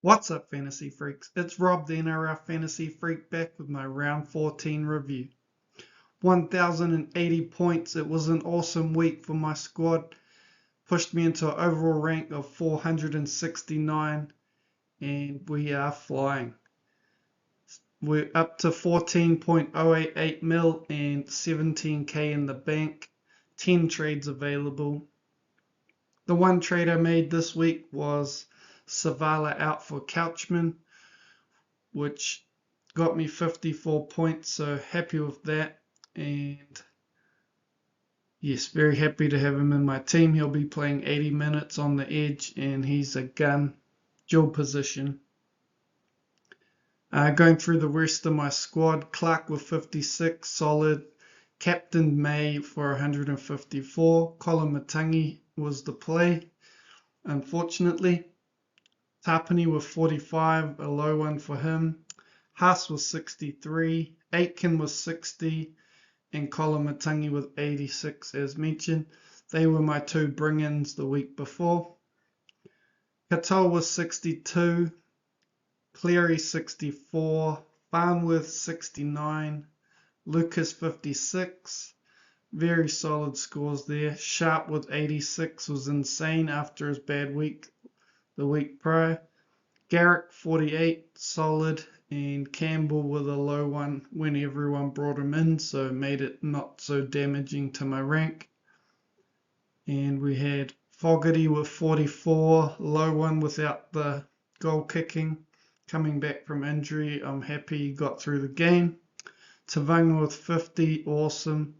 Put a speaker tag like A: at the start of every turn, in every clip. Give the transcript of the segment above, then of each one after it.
A: What's up, Fantasy Freaks? It's Rob, the NRL Fantasy Freak, back with my round 14 review. 1,080 points. It was an awesome week for my squad. Pushed me into an overall rank of 469, and we are flying. We're up to 14.088 mil and 17k in the bank. 10 trades available. The one trade I made this week was Savala out for Couchman, which got me 54 points, so happy with that. And yes, very happy to have him in my team. He'll be playing 80 minutes on the edge, and he's a gun, dual position. Going through the rest of my squad, Clark with 56, solid. Captain May for 154. Colin Matangi was the play, unfortunately. Tapani with 45, a low one for him. Haas was 63, Aitken was 60, and Colin Matangi with 86, as mentioned. They were my two bring-ins the week before. Katoa was 62, Cleary 64, Farnworth 69, Lucas 56. Very solid scores there. Sharpe with 86 was insane after his bad week the week prior. Garrick 48, solid, and Campbell with a low one when everyone brought him in, so made it not so damaging to my rank. And we had Fogarty with 44, low one without the goal kicking, coming back from injury. I'm happy he got through the game. Tavanga with 50, awesome.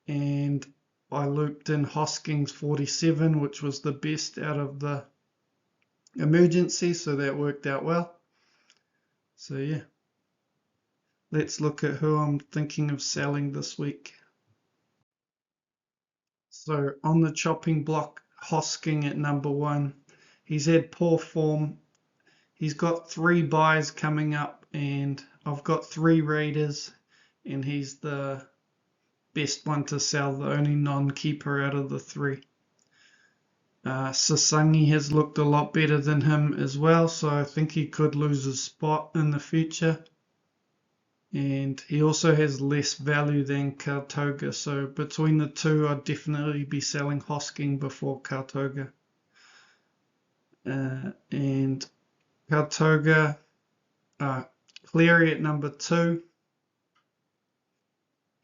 A: And I looped in Hosking's 47, which was the best out of the emergency, so that worked out well. So yeah, let's look at who I'm thinking of selling this week. So on the chopping block, Hosking at number 1. He's had poor form. He's got 3 buys coming up, and I've got 3 Raiders, and he's the best one to sell, the only non-keeper out of the 3. Sasangi has looked a lot better than him as well, so I think he could lose his spot in the future. And he also has less value than Kautoga, so between the two I'd definitely be selling Hosking before Kautoga. And Kautoga, Cleary at number 2.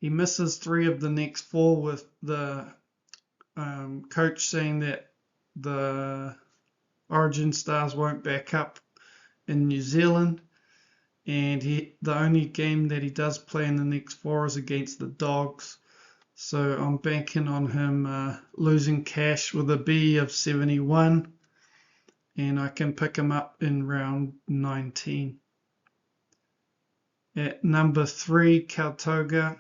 A: He misses 3 of the next 4 with the coach saying that the Origin Stars won't back up in New Zealand, and the only game that he does play in the next 4 is against the Dogs, so I'm banking on him losing cash with a B of 71, and I can pick him up in round 19. At number 3, Kautoga,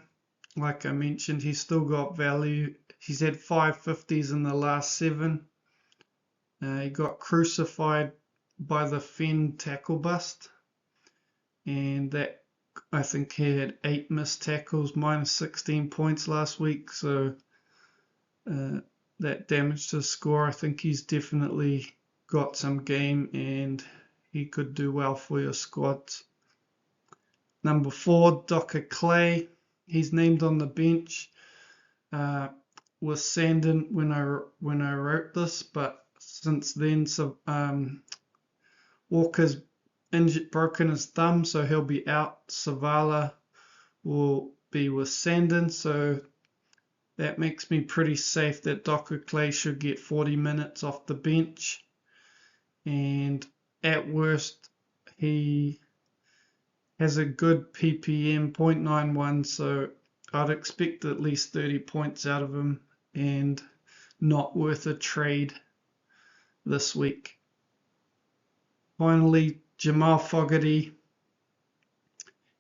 A: like I mentioned, he's still got value. He's had 5 50s in the last 7. He got crucified by the Fenn tackle bust, and that, I think he had 8 missed tackles, minus 16 points last week, so that damaged his score. I think he's definitely got some game, and he could do well for your squads. Number 4, Docker Clay. He's named on the bench with Sandon when I wrote this, but since then, Walker's broken his thumb, so he'll be out. Savala will be with Sandon, so that makes me pretty safe that Docker Clay should get 40 minutes off the bench. And at worst, he has a good PPM, 0.91, so I'd expect at least 30 points out of him, and not worth a trade this week. Finally, Jamal Fogarty,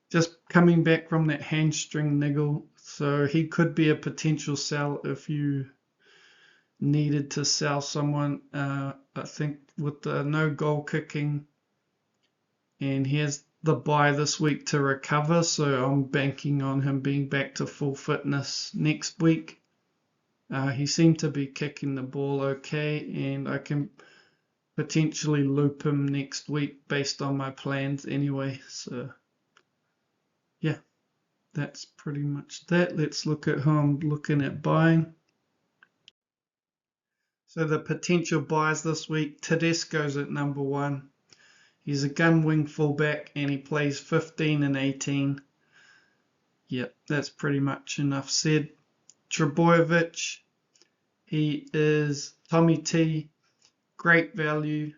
A: just coming back from that hamstring niggle, so he could be a potential sell if you needed to sell someone. I think with the no goal kicking, and he has the bye this week to recover, so I'm banking on him being back to full fitness next week. He seemed to be kicking the ball okay, and I can potentially loop him next week based on my plans anyway. So yeah, that's pretty much that. Let's look at who I'm looking at buying. So the potential buys this week, Tedesco's at number 1. He's a gun wing fullback and he plays 15 and 18. Yep, that's pretty much enough said. Trebojevic, he is Tommy T, great value.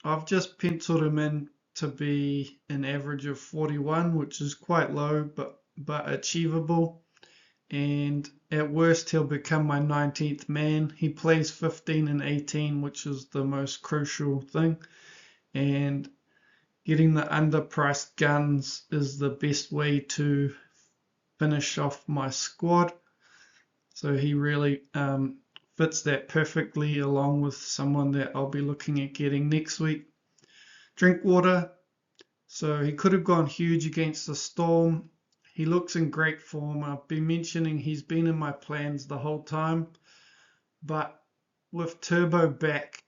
A: I've just penciled him in to be an average of 41, which is quite low, but achievable. And at worst, he'll become my 19th man. He plays 15 and 18, which is the most crucial thing. And getting the underpriced guns is the best way to finish off my squad. So he really fits that perfectly, along with someone that I'll be looking at getting next week. Drinkwater, so he could have gone huge against the Storm. He looks in great form. I've been mentioning he's been in my plans the whole time, but with Turbo back,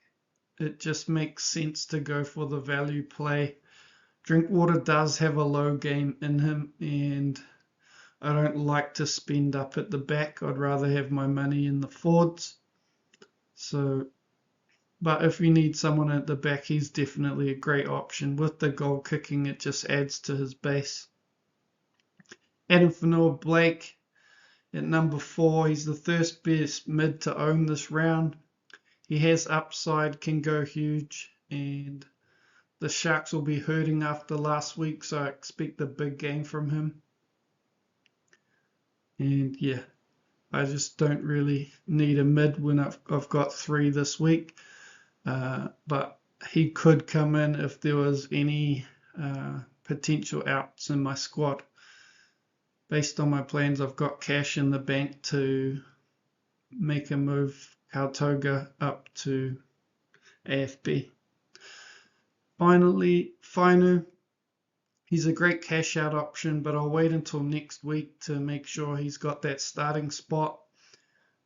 A: it just makes sense to go for the value play. Drinkwater does have a low game in him, and I don't like to spend up at the back. I'd rather have my money in the forwards. So, but if you need someone at the back, he's definitely a great option. With the goal kicking, it just adds to his base. Adam Fanua-Blake at number 4. He's the first best mid to own this round. He has upside, can go huge, and the Sharks will be hurting after last week, so I expect a big game from him. And yeah, I just don't really need a mid when I've got 3 this week. But he could come in if there was any potential outs in my squad. Based on my plans, I've got cash in the bank to make a move Kautoga up to AFB. Finally, Fainu. He's a great cash out option, but I'll wait until next week to make sure he's got that starting spot.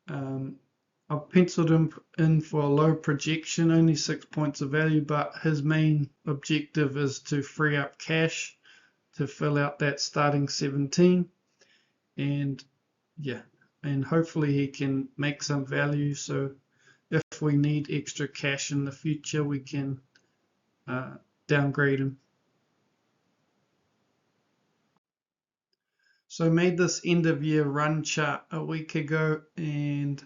A: I've penciled him in for a low projection, only 6 points of value, but his main objective is to free up cash to fill out that starting 17. And yeah, and hopefully he can make some value, so if we need extra cash in the future, we can downgrade him. So I made this end of year run chart a week ago, and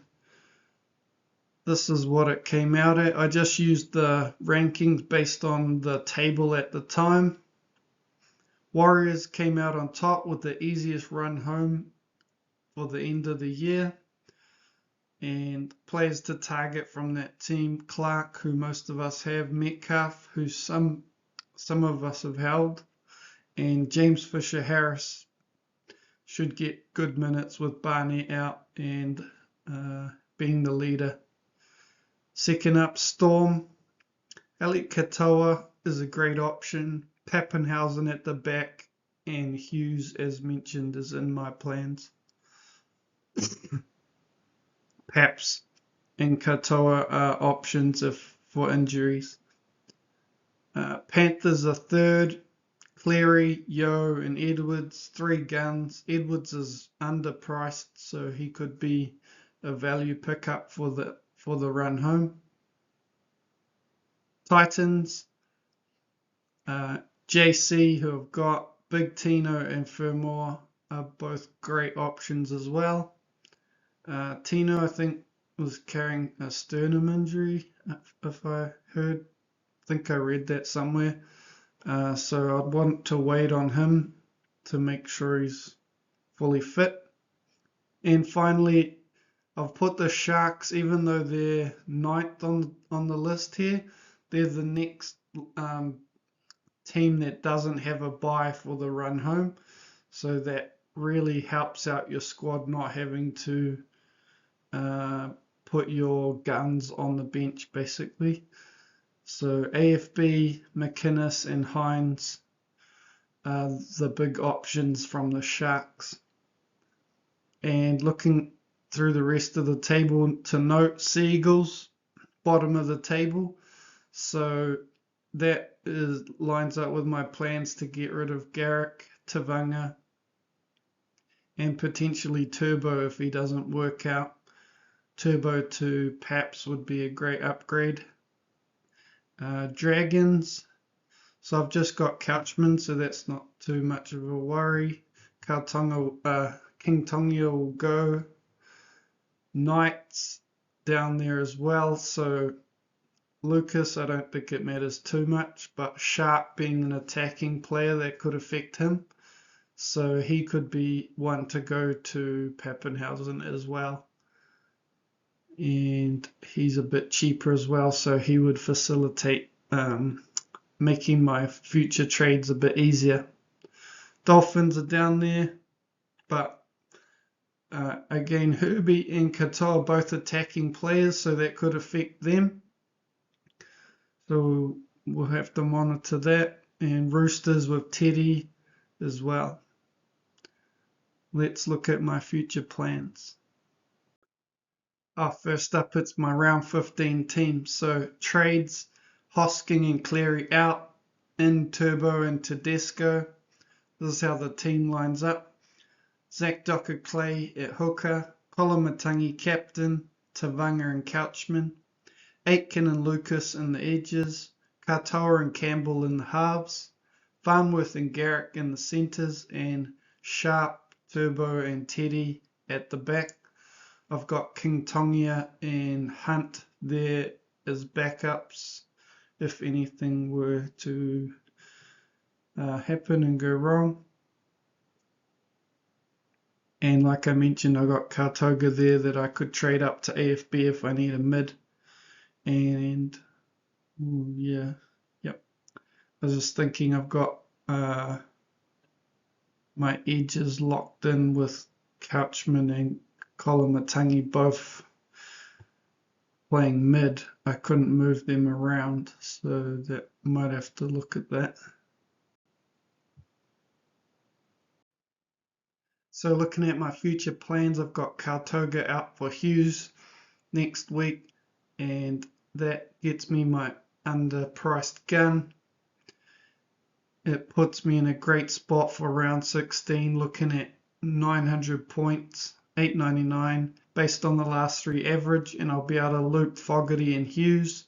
A: this is what it came out at. I just used the rankings based on the table at the time. Warriors came out on top with the easiest run home for the end of the year. And players to target from that team: Clark, who most of us have; Metcalf, who some of us have held; and James Fisher-Harris should get good minutes with Barnett out and being the leader. Second up, Storm. Elliot Katoa is a great option. Pappenhausen at the back, and Hughes, as mentioned, is in my plans. Paps and Katoa are options for injuries. Panthers are third. Cleary, Yo, and Edwards, 3 guns. Edwards is underpriced, so he could be a value pickup for the run home. Titans, JC, who have got Big Tino and Fermor, are both great options as well. Tino, I think, was carrying a sternum injury, if I think I read that somewhere. So I'd want to wait on him to make sure he's fully fit. And finally, I've put the Sharks, even though they're 9th on the list here, they're the next team that doesn't have a bye for the run home. So that really helps out your squad, not having to put your guns on the bench, basically. So AFB, McInnes, and Hines are the big options from the Sharks. And looking through the rest of the table, to note, Seagulls, bottom of the table. So that lines up with my plans to get rid of Garrick, Tavanga, and potentially Turbo if he doesn't work out. Turbo to Paps would be a great upgrade. Dragons. So I've just got Couchman, so that's not too much of a worry. King Tonga will go. Knights down there as well, so Lucas, I don't think it matters too much, but Sharpe being an attacking player, that could affect him. So he could be one to go to Pappenhausen as well. And he's a bit cheaper as well, so he would facilitate making my future trades a bit easier. Dolphins are down there, but again, Herbie and Katoa are both attacking players, so that could affect them. So we'll have to monitor that. And Roosters with Teddy as well. Let's look at my future plans. First up, it's my round 15 team. So trades, Hosking and Cleary out, in Turbo and Tedesco. This is how the team lines up. Zach Docker Clay at hooker, Kolomatangi captain, Tavanga and Couchman, Aitken and Lucas in the edges, Katoa and Campbell in the halves, Farnworth and Garrick in the centres, and Sharpe, Turbo and Teddy at the back. I've got King Tonga and Hunt there as backups if anything were to happen and go wrong. And like I mentioned, I got Kautoga there that I could trade up to AFB if I need a mid. And yeah, yep. I was just thinking I've got my edges locked in with Couchman and Kolomatangi both playing mid. I couldn't move them around, so that might have to look at that. So looking at my future plans, I've got Kautoga out for Hughes next week, and that gets me my underpriced gun. It puts me in a great spot for round 16, looking at 900 points, 899 based on the last three average, and I'll be able to loop Fogarty and Hughes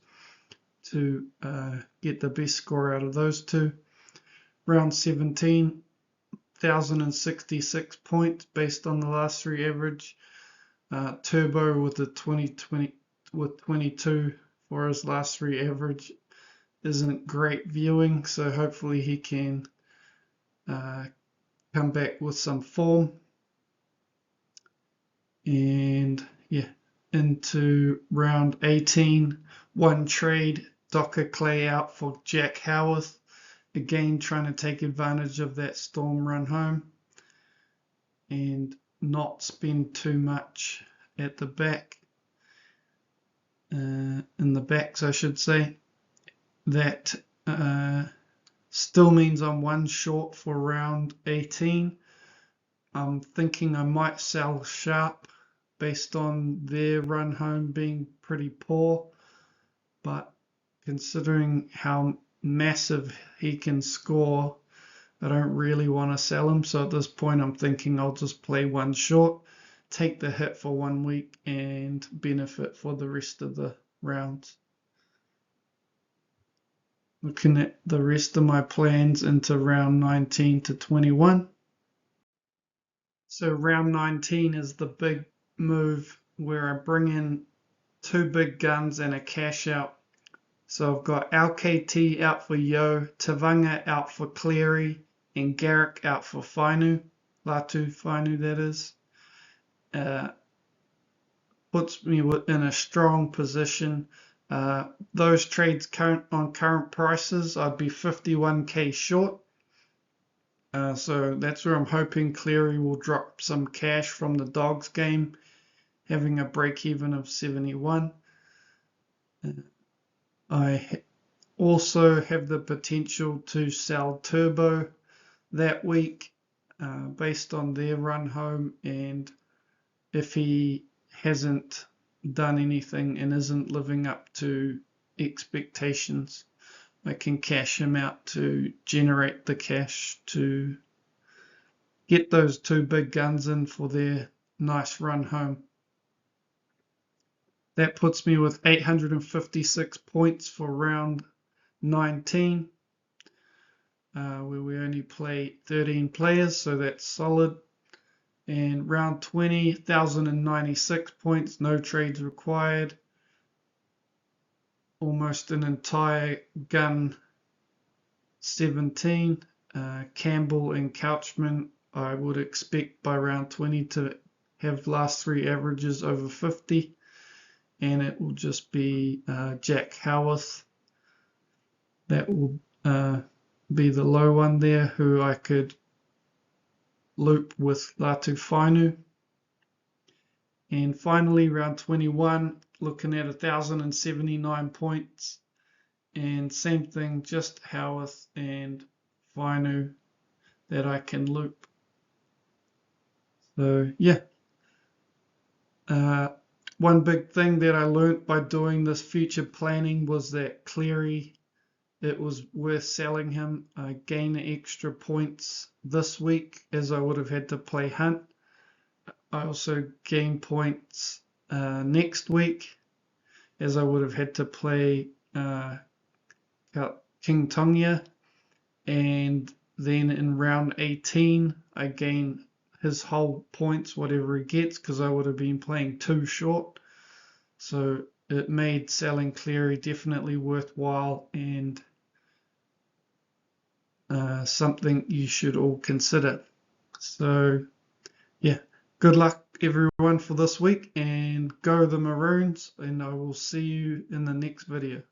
A: to get the best score out of those two. Round 17, 1,066 points based on the last three average. Turbo with the 22 for his last three average isn't great viewing, so hopefully he can come back with some form. And yeah, into round 18, one trade, Docker Clay out for Jack Howarth, again trying to take advantage of that Storm run home and not spend too much at the back, in the backs I should say. That still means I'm one short for round 18. I'm thinking I might sell Sharpe based on their run home being pretty poor, but considering how massive he can score, I don't really want to sell him. So at this point I'm thinking I'll just play one short, take the hit for 1 week and benefit for the rest of the rounds. Looking at the rest of my plans into round 19 to 21. So round 19 is the big move where I bring in two big guns and a cash out. So I've got LKT out for Yo, Tavanga out for Cleary, and Garrick out for Latu Fainu that is. Puts me in a strong position. Those trades on current prices, I'd be 51k short. So that's where I'm hoping Cleary will drop some cash from the Dogs game, having a break even of 71. I also have the potential to sell Turbo that week based on their run home, and if he hasn't done anything and isn't living up to expectations. I can cash him out to generate the cash to get those two big guns in for their nice run home. That puts me with 856 points for round 19, where we only play 13 players, so that's solid. And round 20, 1,096 points, no trades required. Almost an entire gun 17. Campbell and Couchman, I would expect by round 20 to have last three averages over 50. And it will just be Jack Howarth. That will be the low one there, who I could loop with Latu Whainu. And finally, round 21, looking at 1,079 points. And same thing, just Howarth and Whainu that I can loop. So, yeah. One big thing that I learned by doing this future planning was that Cleary, it was worth selling him. I gain extra points this week as I would have had to play Hunt. I also gain points next week as I would have had to play King Tongia. And then in round 18, I gain his whole points, whatever he gets, because I would have been playing too short. So it made selling Cleary definitely worthwhile and something you should all consider. So yeah, good luck everyone for this week, and go the Maroons, and I will see you in the next video.